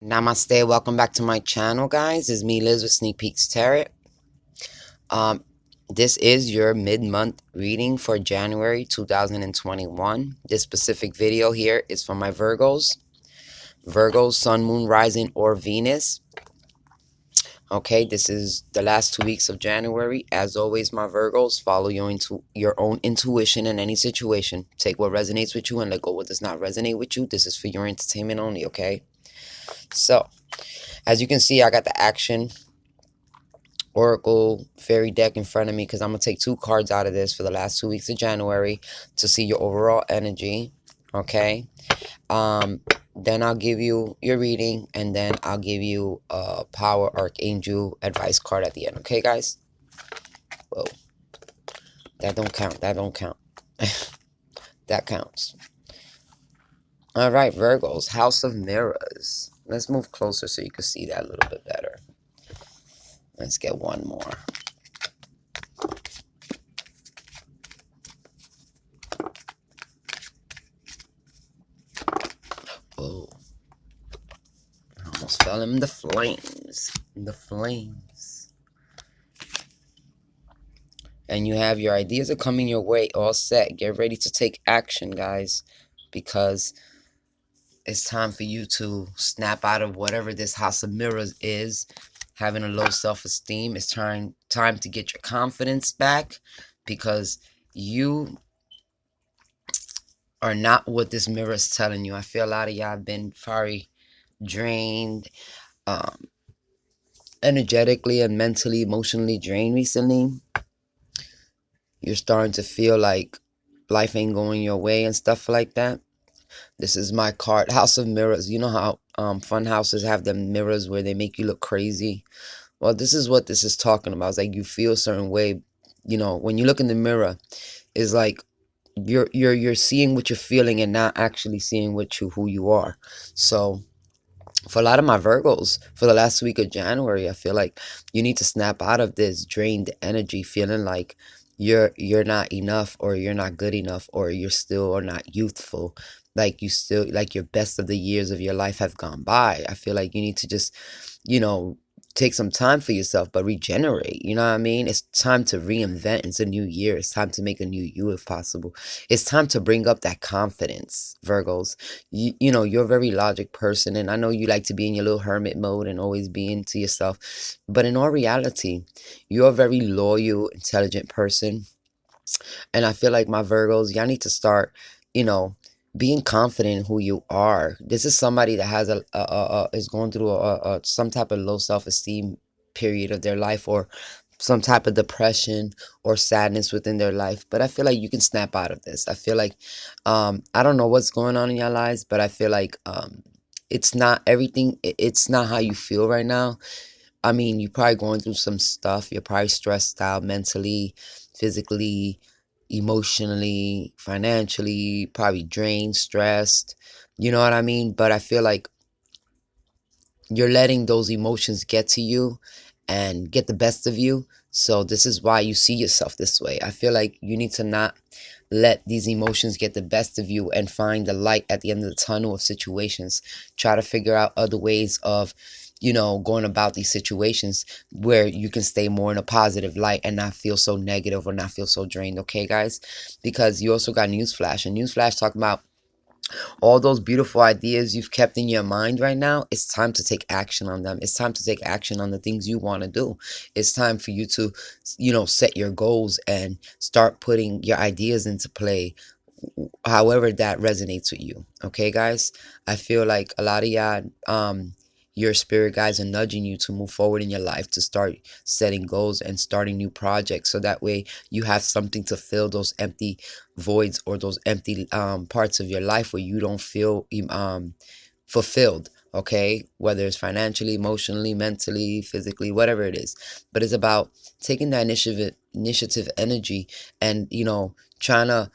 Namaste, welcome back to my channel, guys. It's me, Liz, with Sneak Peeks Tarot. Um, this is your mid-month reading for January 2021. This specific video here is for my Virgos. Virgos, Sun, Moon, Rising, or Venus. Okay, this is the last 2 weeks of January. As always, my Virgos, follow your own intuition in any situation. Take what resonates with you and let go what does not resonate with you. This is for your entertainment only, okay? So, as you can see, I got the Action Oracle Fairy deck in front of me because I'm going to take two cards out of this for the last 2 weeks of January to see your overall energy, okay? Then I'll give you your reading, and then I'll give you a Power Archangel advice card at the end, okay, guys? Whoa. That don't count. That don't count. That counts. All right, Virgos, House of Mirrors. Let's move closer so you can see that a little bit better. Let's get one more. Oh, I almost fell in the flames. In the flames. And you have your ideas are coming your way all set. Get ready to take action, guys, because it's time for you to snap out of whatever this House of Mirrors is. Having a low self-esteem. It's time to get your confidence back, because you are not what this mirror is telling you. I feel a lot of y'all have been very drained, energetically and mentally, emotionally drained recently. You're starting to feel like life ain't going your way and stuff like that. This is my card, House of Mirrors. You know how fun houses have them mirrors where they make you look crazy? Well, this is what this is talking about. It's like you feel a certain way, when you look in the mirror. It's like you're seeing what you're feeling and not actually seeing who you are. So for a lot of my Virgos, for the last week of January, I feel like you need to snap out of this drained energy, feeling like you're not enough, or you're not good enough, or you're still or not youthful, like you still, like your best of the years of your life have gone by. I feel like you need to just, take some time for yourself, but regenerate. You know what I mean? It's time to reinvent. It's a new year. It's time to make a new you if possible. It's time to bring up that confidence, Virgos. You're a very logic person, and I know you like to be in your little hermit mode and always be into yourself. But in all reality, you're a very loyal, intelligent person. And I feel like my Virgos, y'all need to start, being confident in who you are. This is somebody that has is going through some type of low self-esteem period of their life, or some type of depression or sadness within their life. But I feel like you can snap out of this. I feel like I don't know what's going on in your lives, but I feel like it's not everything. It's not how you feel right now. I mean, you're probably going through some stuff. You're probably stressed out mentally, physically, emotionally, financially, probably drained, stressed. You know what I mean? But I feel like you're letting those emotions get to you and get the best of you. So this is why you see yourself this way. I feel like you need to not let these emotions get the best of you, and find the light at the end of the tunnel of situations. Try to figure out other ways of, going about these situations where you can stay more in a positive light and not feel so negative or not feel so drained, okay, guys? Because you also got Newsflash, and Newsflash talking about all those beautiful ideas you've kept in your mind right now. It's time to take action on them. It's time to take action on the things you want to do. It's time for you to, set your goals and start putting your ideas into play, however that resonates with you. Okay, guys? I feel like a lot of y'all, your spirit guides are nudging you to move forward in your life, to start setting goals and starting new projects, so that way you have something to fill those empty voids, or those empty parts of your life where you don't feel fulfilled. Okay, whether it's financially, emotionally, mentally, physically, whatever it is. But it's about taking that initiative energy, and trying to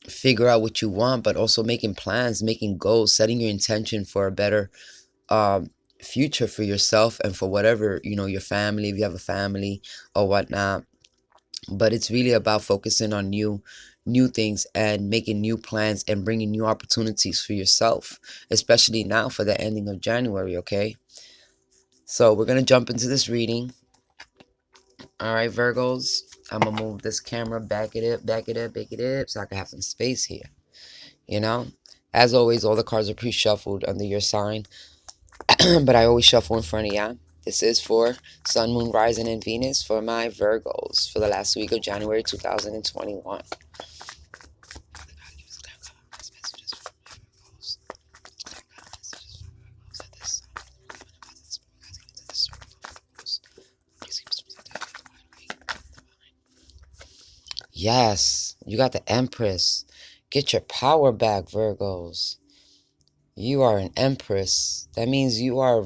figure out what you want, but also making plans, making goals, setting your intention for a better future for yourself, and for whatever, your family, if you have a family or whatnot. But it's really about focusing on you, new things and making new plans and bringing new opportunities for yourself, especially now for the ending of January, okay? So we're going to jump into this reading. All right, Virgos. I'm going to move this camera, back it up, so I can have some space here. You know? As always, all the cards are pre-shuffled under your sign. But I always shuffle in front of y'all. This is for Sun, Moon, Rising, and Venus for my Virgos for the last week of January 2021. Yes, you got the Empress. Get your power back, Virgos. You are an Empress. That means you are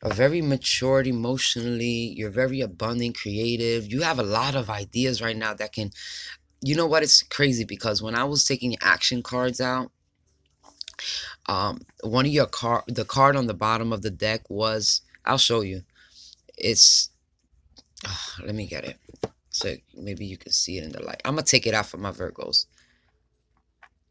very matured emotionally. You're very abundant, creative. You have a lot of ideas right now that can... You know what? It's crazy because when I was taking action cards out, one of the card on the bottom of the deck was... I'll show you. It's... let me get it. So maybe you can see it in the light. I'm going to take it out for my Virgos.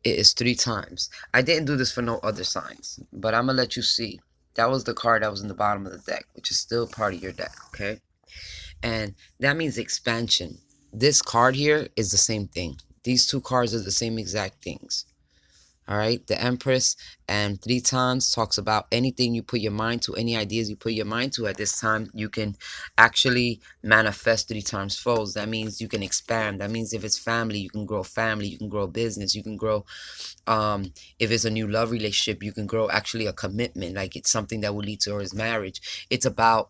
It is 3 times. I didn't do this for no other signs, but I'm going to let you see. That was the card that was in the bottom of the deck, which is still part of your deck, okay? And that means expansion. This card here is the same thing. These 2 cards are the same exact things. All right, the Empress and 3 times talks about anything you put your mind to, any ideas you put your mind to at this time, you can actually manifest 3 times folds. That means you can expand. That means if it's family, you can grow family, you can grow business, you can grow, if it's a new love relationship, you can grow actually a commitment, like it's something that will lead towards marriage. It's about,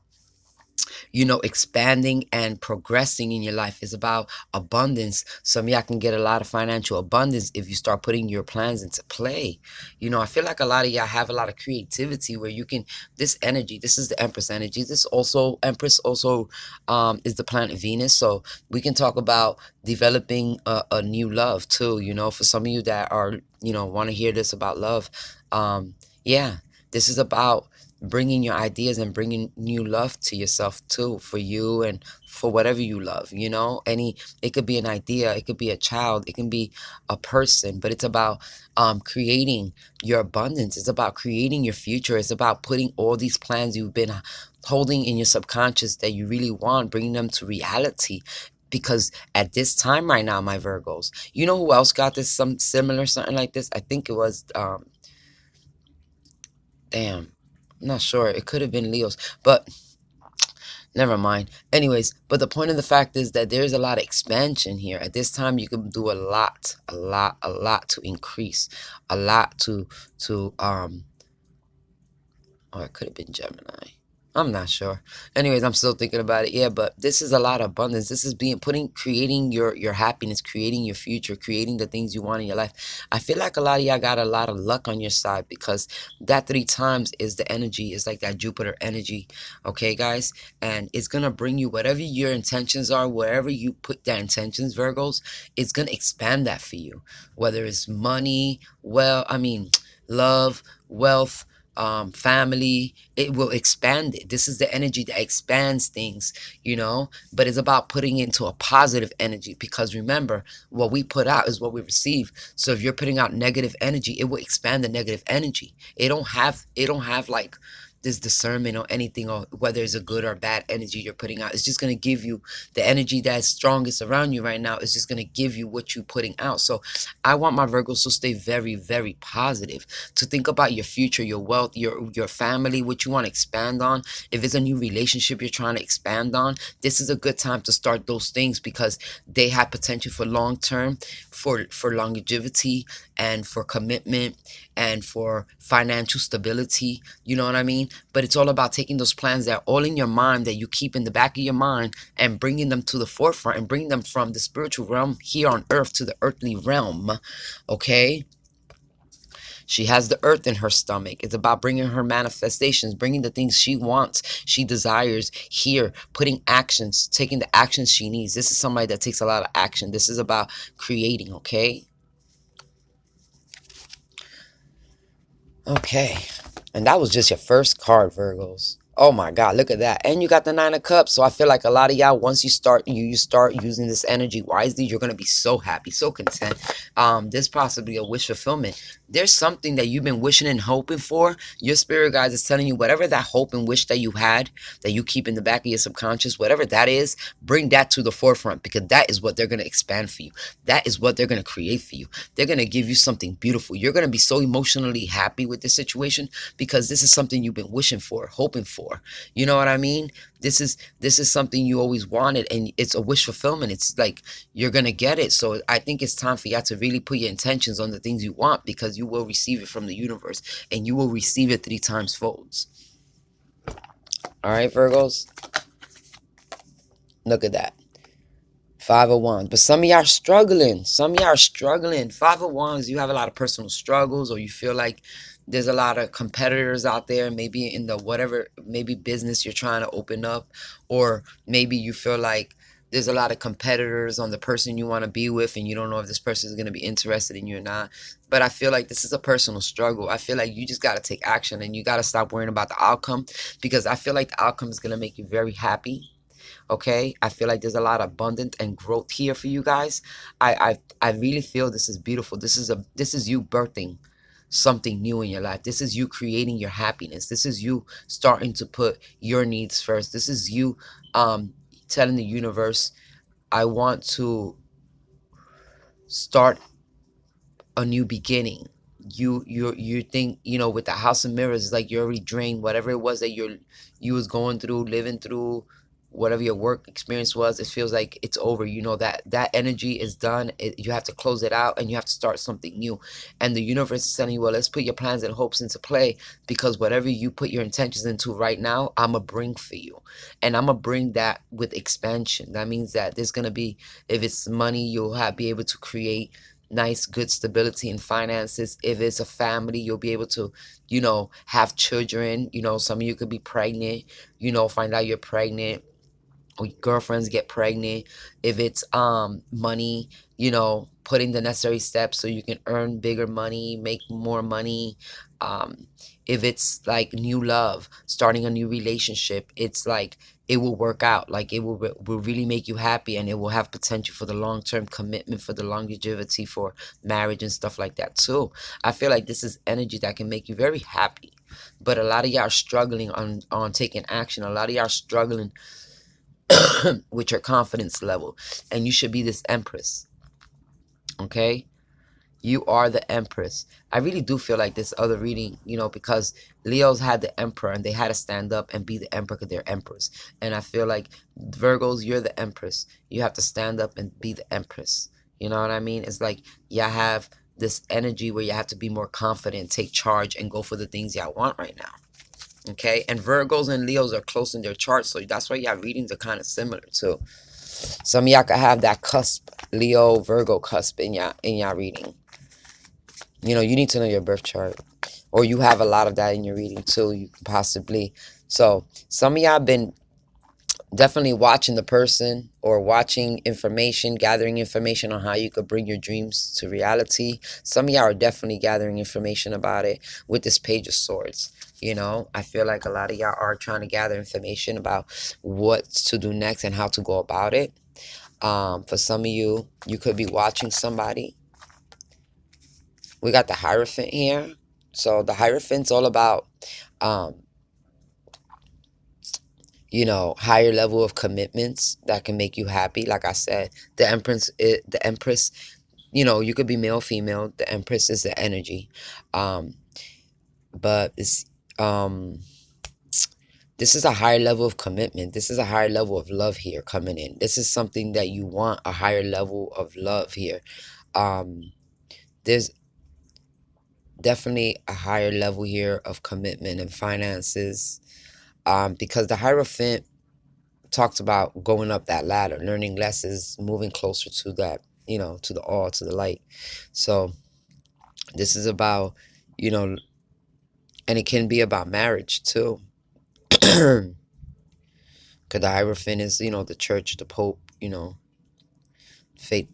you know, expanding and progressing in your life. Is about abundance. Some of y'all can get a lot of financial abundance if you start putting your plans into play. You know, I feel like a lot of y'all have a lot of creativity where you can... This energy, this is the Empress energy. This also, Empress also is the planet Venus. So we can talk about developing a new love too. You know, for some of you that are, you know, want to hear this about love. Yeah, this is about bringing your ideas and bringing new love to yourself too, for you and for whatever you love. You know, it could be an idea, it could be a child, it can be a person, but it's about creating your abundance. It's about creating your future. It's about putting all these plans you've been holding in your subconscious that you really want, bringing them to reality. Because at this time right now, my Virgos, you know who else got this, some similar something like this? I think it was damn, I'm not sure. It could have been Leo's, but never mind. Anyways, but the point of the fact is that there's a lot of expansion here. At this time, you can do a lot to increase, a lot to or it could have been Gemini. I'm not sure. Anyways, I'm still thinking about it. Yeah, but this is a lot of abundance. This is creating your happiness, creating your future, creating the things you want in your life. I feel like a lot of y'all got a lot of luck on your side because that 3 times is the energy. It's like that Jupiter energy. Okay, guys? And it's going to bring you whatever your intentions are, wherever you put that intentions, Virgos, it's going to expand that for you. Whether it's money, love, wealth, family, it will expand it. This is the energy that expands things, you know, but it's about putting it into a positive energy, because remember, what we put out is what we receive. So if you're putting out negative energy, it will expand the negative energy. It don't have like this discernment or anything, or whether it's a good or bad energy you're putting out. It's just going to give you the energy that's strongest around you right now. It's just going to give you what you're putting out. So I want my Virgos to stay very, very positive, to think about your future, your wealth, your family, what you want to expand on. If it's a new relationship you're trying to expand on, this is a good time to start those things, because they have potential for long term, for longevity, and for commitment, and for financial stability. You know what I mean? But it's all about taking those plans that are all in your mind, that you keep in the back of your mind, and bringing them to the forefront, and bringing them from the spiritual realm here on earth to the earthly realm. Okay? She has the earth in her stomach. It's about bringing her manifestations, bringing the things she wants, she desires here, putting actions, taking the actions she needs. This is somebody that takes a lot of action. This is about creating, okay? Okay. And that was just your first card, Virgos. Oh my God, look at that. And you got the Nine of Cups. So I feel like a lot of y'all, once you start using this energy wisely, you're gonna be so happy, so content. There's possibly a wish fulfillment. There's something that you've been wishing and hoping for. Your spirit guides is telling you whatever that hope and wish that you had, that you keep in the back of your subconscious, whatever that is, bring that to the forefront, because that is what they're gonna expand for you. That is what they're gonna create for you. They're gonna give you something beautiful. You're gonna be so emotionally happy with this situation because this is something you've been wishing for, hoping for. You know what I mean? This is something you always wanted, and it's a wish fulfillment. It's like you're gonna get it. So I think it's time for you to really put your intentions on the things you want, because you will receive it from the universe, and you will receive it 3 times folds. All right, Virgos, look at that. 5 of Wands. But some of y'all are struggling. Some of y'all are struggling. 5 of Wands, you have a lot of personal struggles, or you feel like there's a lot of competitors out there, maybe in the whatever, maybe business you're trying to open up, or maybe you feel like there's a lot of competitors on the person you want to be with, and you don't know if this person is going to be interested in you or not. But I feel like this is a personal struggle. I feel like you just got to take action, and you got to stop worrying about the outcome, because I feel like the outcome is going to make you very happy. Okay, I feel like there's a lot of abundance and growth here for you guys. I really feel this is beautiful. This is you birthing something new in your life. This is you creating your happiness. This is you starting to put your needs first. This is you telling the universe, I want to start a new beginning. You think, with the House of Mirrors, it's like you already drained whatever it was that you was going through, living through, whatever your work experience was. It feels like it's over. That energy is done. You have to close it out, and you have to start something new. And the universe is telling you, well, let's put your plans and hopes into play, because whatever you put your intentions into right now, I'm gonna bring for you, and I'm gonna bring that with expansion. That means that there's gonna be, if it's money, be able to create nice, good stability in finances. If it's a family, you'll be able to, have children. Some of you could be pregnant, find out you're pregnant, or your girlfriends get pregnant. If it's money, putting the necessary steps so you can earn bigger money, make more money. If it's like new love, starting a new relationship, it's like it will work out. Like it will really make you happy, and it will have potential for the long-term commitment, for the longevity, for marriage and stuff like that too. I feel like this is energy that can make you very happy. But a lot of y'all are struggling on taking action. A lot of y'all are struggling with your confidence level, and you should be this Empress. Okay, you are the Empress. I really do feel like this other reading, because Leos had the Emperor, and they had to stand up and be the Emperor because they're Empress. And I feel like Virgos, you're the Empress. You have to stand up and be the Empress. You know what I mean? It's like y'all have this energy where you have to be more confident, take charge, and go for the things y'all want right now. Okay, and Virgos and Leos are close in their charts, so that's why y'all readings are kind of similar too. Some of y'all could have that cusp, Leo, Virgo cusp in y'all reading. You need to know your birth chart, or you have a lot of that in your reading too. You can possibly. So some of y'all been definitely watching the person, or watching information, gathering information on how you could bring your dreams to reality. Some of y'all are definitely gathering information about it with this Page of Swords. I feel like a lot of y'all are trying to gather information about what to do next and how to go about it. For some of you, you could be watching somebody. We got the Hierophant here. So the Hierophant's all about, higher level of commitments that can make you happy. Like I said, the Empress, you could be male, female. The Empress is the energy. But it's, this is a higher level of commitment. This is a higher level of love here coming in. This is something that you want, a higher level of love here. There's definitely a higher level here of commitment and finances, because the Hierophant talks about going up that ladder, learning lessons, moving closer to that, to the all, to the light. So this is about, and it can be about marriage too. Because the Hierophant is, the church, the Pope, faith,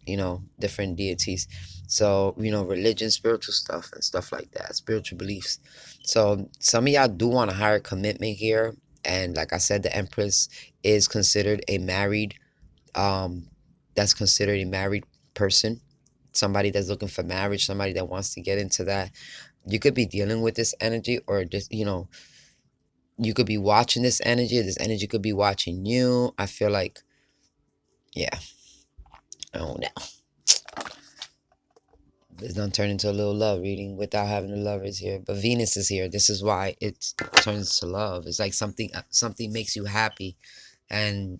different deities. So, religion, spiritual stuff and stuff like that, spiritual beliefs. So some of y'all do want a higher commitment here. And like I said, the Empress is considered a married, um that's considered a married person, somebody that's looking for marriage, somebody that wants to get into that. You could be dealing with this energy, or just, you could be watching this energy. This energy could be watching you. I feel like, yeah, I don't know. It's done turned into a little love reading without having the lovers here. But Venus is here. This is why it turns to love. It's like something makes you happy. And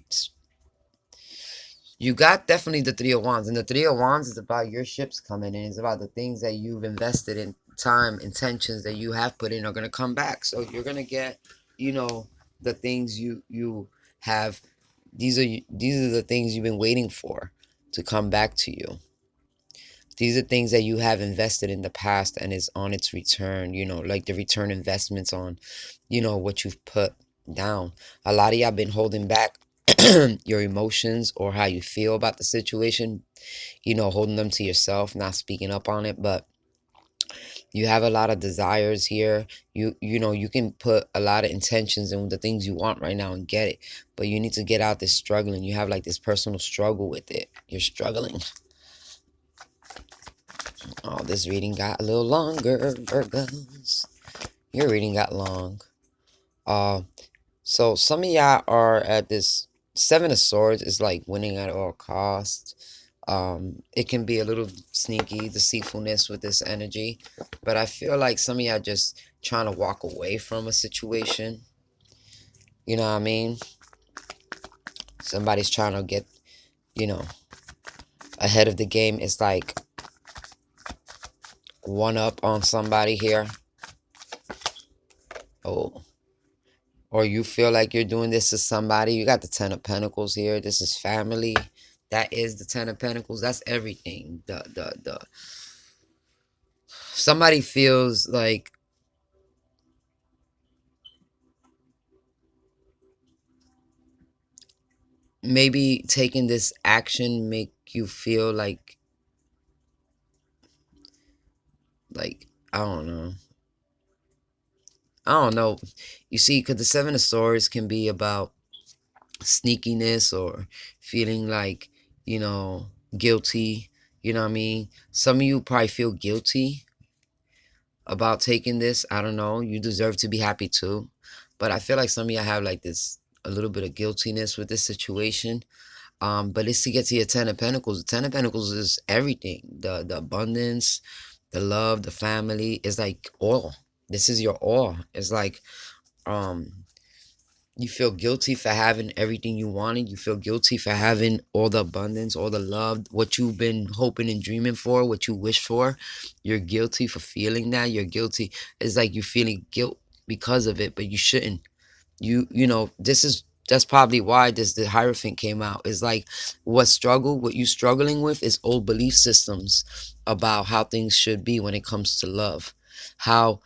you got definitely the Three of Wands. And the Three of Wands is about your ships coming in. It's about the things that you've invested in, time, intentions that you have put in are going to come back. So you're going to get, the things you have. These are the things you've been waiting for to come back to you. These are things that you have invested in the past and is on its return, like the return investments on, what you've put down. A lot of y'all been holding back your emotions or how you feel about the situation, holding them to yourself, not speaking up on it. But you have a lot of desires here. You can put a lot of intentions in the things you want right now and get it. But you need to get out this struggling. You have like this personal struggle with it. You're struggling. Oh, this reading got a little longer, Virgos. Your reading got long. So some of y'all are at this Seven of Swords is like winning at all costs. It can be a little sneaky, deceitfulness with this energy. But I feel like some of y'all just trying to walk away from a situation. You know what I mean? Somebody's trying to get, ahead of the game. It's like one up on somebody here. Oh. Or you feel like you're doing this to somebody. You got the Ten of Pentacles here. This is family. That is the Ten of Pentacles. That's everything. The somebody feels like maybe taking this action make you feel like I don't know. I don't know. You see, because the Seven of Swords can be about sneakiness or feeling like, guilty. You know what I mean? Some of you probably feel guilty about taking this. I don't know. You deserve to be happy too. But I feel like some of y'all have like this, a little bit of guiltiness with this situation. But it's to get to your Ten of Pentacles. The Ten of Pentacles is everything. The abundance, the love, the family. It's like all. This is your all. It's like, you feel guilty for having everything you wanted. You feel guilty for having all the abundance, all the love, what you've been hoping and dreaming for, what you wish for. You're guilty for feeling that. You're guilty. It's like you're feeling guilt because of it, but you shouldn't. That's probably why the Hierophant came out. It's like what you struggling with is old belief systems about how things should be when it comes to love. How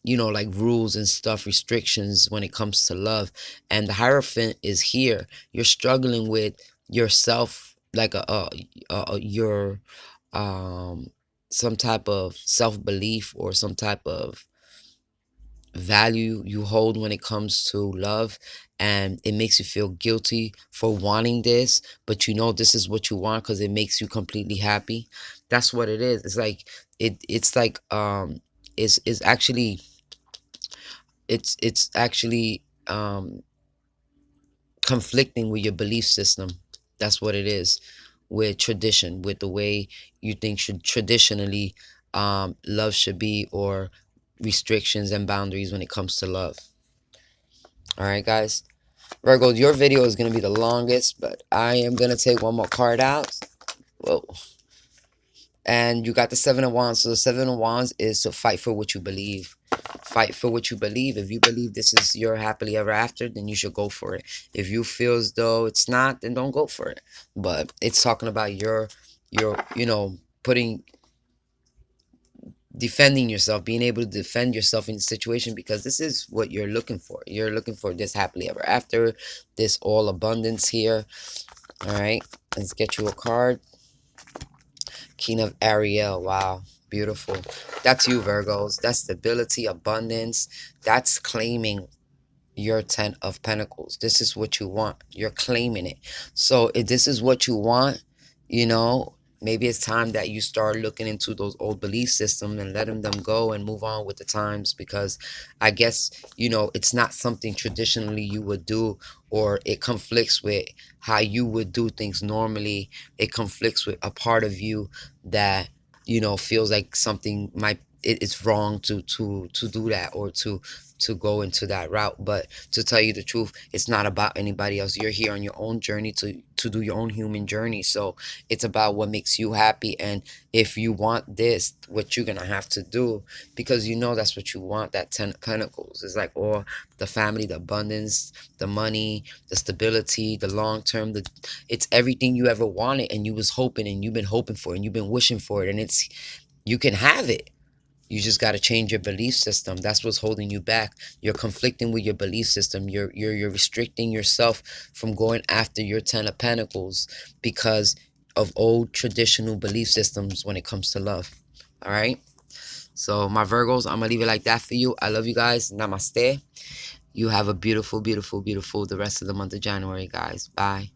like rules and stuff, restrictions when it comes to love. And the Hierophant is here. You're struggling with yourself, like your some type of self-belief or some type of value you hold when it comes to love, and it makes you feel guilty for wanting this, but this is what you want because it makes you completely happy. That's what it is. It's like it's like it's actually conflicting with your belief system. That's what it is, with tradition, with the way you think should traditionally love should be, or restrictions and boundaries when it comes to love. All right, guys. Virgo, your video is going to be the longest, but I am going to take one more card out. Whoa. And you got the Seven of Wands. So the Seven of Wands is to fight for what you believe. Fight for what you believe. If you believe this is your happily ever after, then you should go for it. If you feel as though it's not, then don't go for it. But it's talking about your defending yourself, being able to defend yourself in the situation, because this is what you're looking for. You're looking for this happily ever after, this all abundance here. All right, let's get you a card. King of Ariel. Wow, beautiful. That's you, Virgos. That's stability, abundance. That's claiming your 10 of Pentacles. This is what you want. You're claiming it. So if this is what you want, you know, maybe it's time that you start looking into those old belief systems and letting them go and move on with the times, because I guess, you know, it's not something traditionally you would do, or it conflicts with how you would do things normally. It conflicts with a part of you that, you know, feels like something might, it's wrong to do that, or to go into that route. But to tell you the truth, it's not about anybody else. You're here on your own journey to do your own human journey. So it's about what makes you happy. And if you want this, what you're gonna have to do, because you know that's what you want, that 10 of Pentacles. It's like, or the family, the abundance, the money, the stability, the long term, it's everything you ever wanted and you was hoping, and you've been hoping for, and you've been wishing for it, and it's, you can have it. You just got to change your belief system. That's what's holding you back. You're conflicting with your belief system. You're restricting yourself from going after your 10 of Pentacles because of old traditional belief systems when it comes to love. All right. So my Virgos, I'm gonna leave it like that for you. I love you guys. Namaste. You have a beautiful, beautiful, beautiful the rest of the month of January, guys. Bye.